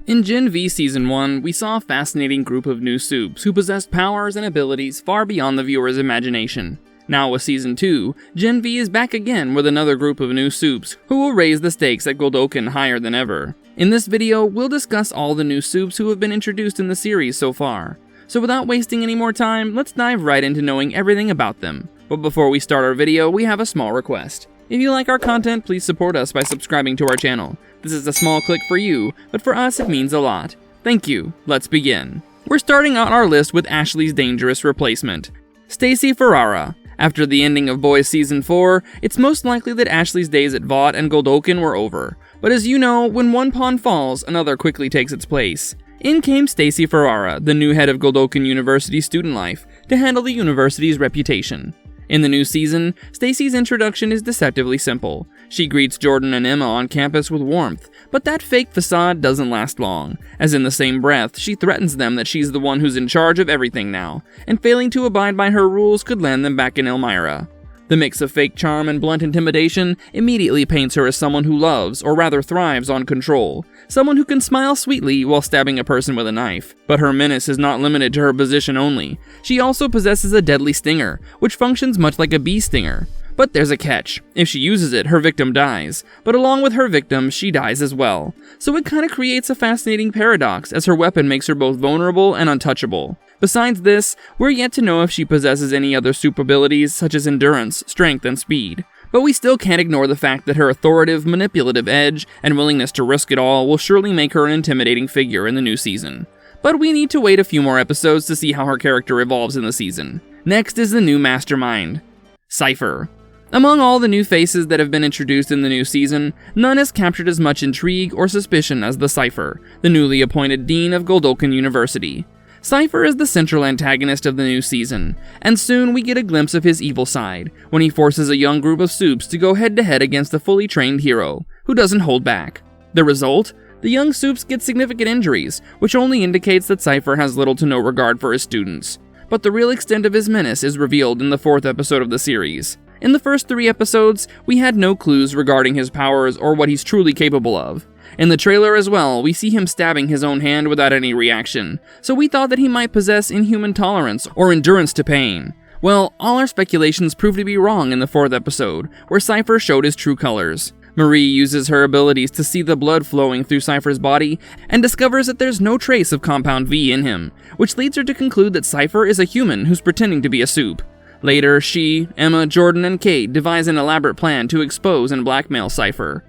In Gen V Season 1, we saw a fascinating group of new Supes who possessed powers and abilities far beyond the viewer's imagination. Now with Season 2, Gen V is back again with another group of new Supes who will raise the stakes at Godolkin higher than ever. In this video, we'll discuss all the new Supes who have been introduced in the series so far. So without wasting any more time, let's dive right into knowing everything about them. But before we start our video, we have a small request. If you like our content, please support us by subscribing to our channel. This is a small click for you, but for us it means a lot. Thank you. Let's begin. We're starting out our list with Ashley's dangerous replacement, Stacy Ferrara. After the ending of Boys Season 4, it's most likely that Ashley's days at Vought and Godolkin were over. But as you know, when one pawn falls, another quickly takes its place. In came Stacy Ferrara, the new head of Godolkin University Student Life, to handle the university's reputation. In the new season, Stacy's introduction is deceptively simple. She greets Jordan and Emma on campus with warmth, but that fake facade doesn't last long, as in the same breath, she threatens them that she's the one who's in charge of everything now, and failing to abide by her rules could land them back in Elmira. The mix of fake charm and blunt intimidation immediately paints her as someone who loves, or rather thrives on control, someone who can smile sweetly while stabbing a person with a knife. But her menace is not limited to her position only. She also possesses a deadly stinger, which functions much like a bee stinger. But there's a catch. If she uses it, her victim dies. But along with her victim, she dies as well. So it kinda creates a fascinating paradox, as her weapon makes her both vulnerable and untouchable. Besides this, we're yet to know if she possesses any other Supe abilities such as endurance, strength, and speed. But we still can't ignore the fact that her authoritative, manipulative edge and willingness to risk it all will surely make her an intimidating figure in the new season. But we need to wait a few more episodes to see how her character evolves in the season. Next is the new mastermind, Cipher. Among all the new faces that have been introduced in the new season, none has captured as much intrigue or suspicion as the Cipher, the newly appointed dean of Godolkin University. Cipher is the central antagonist of the new season, and soon we get a glimpse of his evil side, when he forces a young group of Supes to go head-to-head against a fully trained hero, who doesn't hold back. The result? The young Supes get significant injuries, which only indicates that Cipher has little to no regard for his students. But the real extent of his menace is revealed in the 4th episode of the series. In the first 3 episodes, we had no clues regarding his powers or what he's truly capable of. In the trailer as well, we see him stabbing his own hand without any reaction, so we thought that he might possess inhuman tolerance or endurance to pain. Well, all our speculations proved to be wrong in the 4th episode, where Cipher showed his true colors. Marie uses her abilities to see the blood flowing through Cipher's body, and discovers that there's no trace of Compound V in him, which leads her to conclude that Cipher is a human who's pretending to be a Supe. Later, she, Emma, Jordan, and Kate devise an elaborate plan to expose and blackmail Cipher.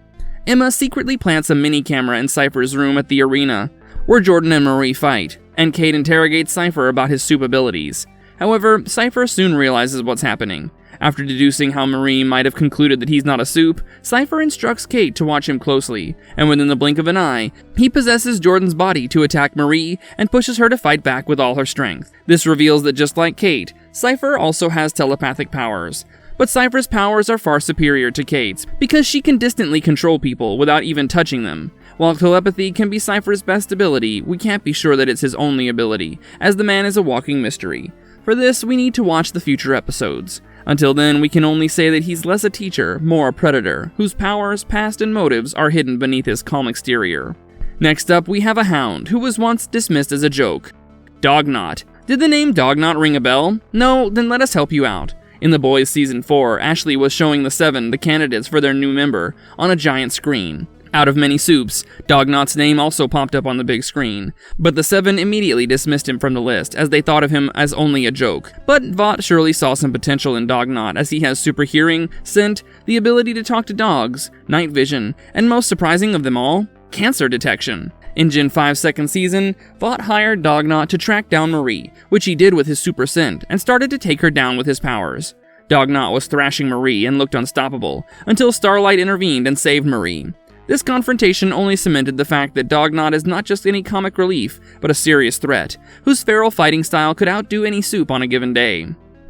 Emma secretly plants a mini-camera in Cipher's room at the arena, where Jordan and Marie fight, and Kate interrogates Cipher about his Supe abilities. However, Cipher soon realizes what's happening. After deducing how Marie might have concluded that he's not a Supe, Cipher instructs Kate to watch him closely, and within the blink of an eye, he possesses Jordan's body to attack Marie and pushes her to fight back with all her strength. This reveals that just like Kate, Cipher also has telepathic powers. But Cipher's powers are far superior to Kate's, because she can distantly control people without even touching them. While telepathy can be Cipher's best ability, we can't be sure that it's his only ability, as the man is a walking mystery. For this, we need to watch the future episodes. Until then, we can only say that he's less a teacher, more a predator, whose powers, past, and motives are hidden beneath his calm exterior. Next up, we have a hound, who was once dismissed as a joke, Dognot. Did the name Dognot ring a bell? No? Then let us help you out. In The Boys Season 4, Ashley was showing the 7 the candidates for their new member on a giant screen. Out of many Supes, Dognot's name also popped up on the big screen, but the 7 immediately dismissed him from the list as they thought of him as only a joke. But Vought surely saw some potential in Dognot, as he has super hearing, scent, the ability to talk to dogs, night vision, and most surprising of them all, cancer detection. In Gen 5's 2nd season, Vought hired Dognot to track down Marie, which he did with his super scent, and started to take her down with his powers. Dognot was thrashing Marie and looked unstoppable, until Starlight intervened and saved Marie. This confrontation only cemented the fact that Dognot is not just any comic relief, but a serious threat, whose feral fighting style could outdo any Supe on a given day.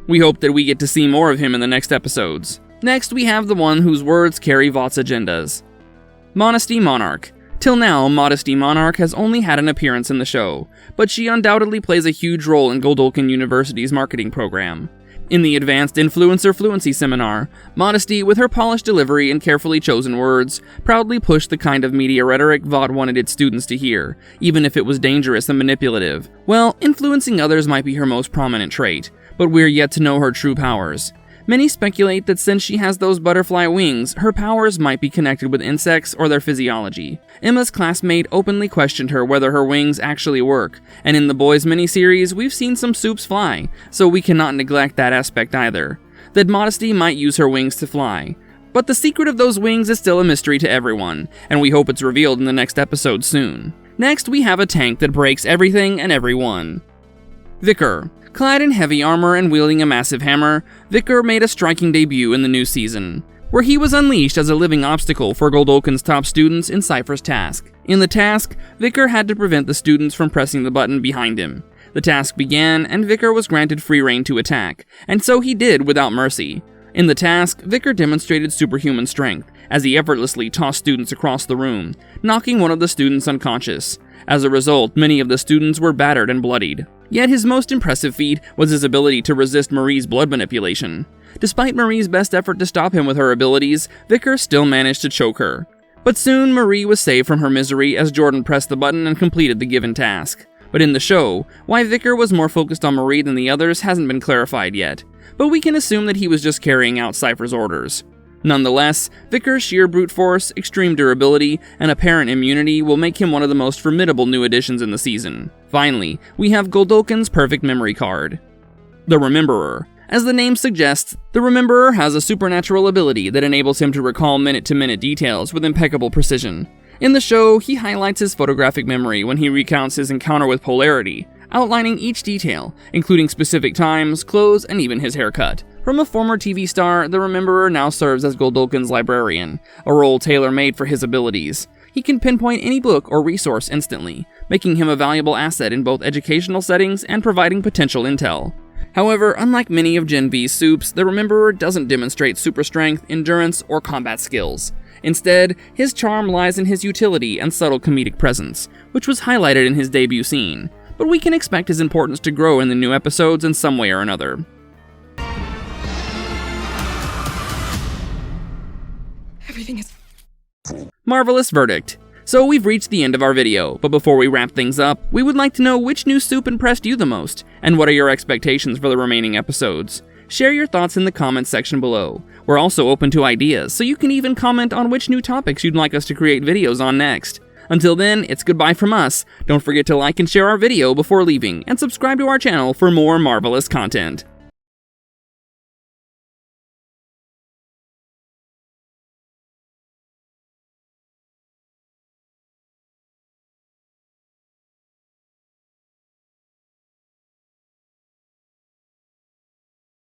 We hope that we get to see more of him in the next episodes. Next, we have the one whose words carry Vaught's agendas, Modesty Monarch. Till now, Modesty Monarch has only had an appearance in the show, but she undoubtedly plays a huge role in Godolkin University's marketing program. In the Advanced Influencer Fluency Seminar, Modesty, with her polished delivery and carefully chosen words, proudly pushed the kind of media rhetoric Vought wanted its students to hear, even if it was dangerous and manipulative. Well, influencing others might be her most prominent trait, but we're yet to know her true powers. Many speculate that since she has those butterfly wings, her powers might be connected with insects or their physiology. Emma's classmate openly questioned her whether her wings actually work, and in the Boys miniseries, we've seen some Supes fly, so we cannot neglect that aspect either. That Modesty might use her wings to fly. But the secret of those wings is still a mystery to everyone, and we hope it's revealed in the next episode soon. Next, we have a tank that breaks everything and everyone. Vicar. Clad in heavy armor and wielding a massive hammer, Vicar made a striking debut in the new season, where he was unleashed as a living obstacle for Godolkin's top students in Cipher's task. In the task, Vicar had to prevent the students from pressing the button behind him. The task began, and Vicar was granted free rein to attack, and so he did without mercy. In the task, Vicar demonstrated superhuman strength, as he effortlessly tossed students across the room, knocking one of the students unconscious. As a result, many of the students were battered and bloodied. Yet his most impressive feat was his ability to resist Marie's blood manipulation. Despite Marie's best effort to stop him with her abilities, Vicar still managed to choke her. But soon, Marie was saved from her misery as Jordan pressed the button and completed the given task. But in the show, why Vicar was more focused on Marie than the others hasn't been clarified yet, but we can assume that he was just carrying out Cipher's orders. Nonetheless, Vicar's sheer brute force, extreme durability, and apparent immunity will make him one of the most formidable new additions in the season. Finally, we have Godolkin's perfect memory card. The Rememberer. As the name suggests, the Rememberer has a supernatural ability that enables him to recall minute-to-minute details with impeccable precision. In the show, he highlights his photographic memory when he recounts his encounter with Polarity, outlining each detail, including specific times, clothes, and even his haircut. From a former TV star, the Rememberer now serves as Godolkin's librarian, a role tailor-made for his abilities. He can pinpoint any book or resource instantly, making him a valuable asset in both educational settings and providing potential intel. However, unlike many of Gen V's Supes, the Rememberer doesn't demonstrate super strength, endurance, or combat skills. Instead, his charm lies in his utility and subtle comedic presence, which was highlighted in his debut scene, but we can expect his importance to grow in the new episodes in some way or another. Everything is... Marvelous verdict. So we've reached the end of our video, but before we wrap things up, we would like to know which new Supe impressed you the most, and what are your expectations for the remaining episodes. Share your thoughts in the comments section below. We're also open to ideas, so you can even comment on which new topics you'd like us to create videos on next. Until then, it's goodbye from us. Don't forget to like and share our video before leaving, and subscribe to our channel for more marvelous content.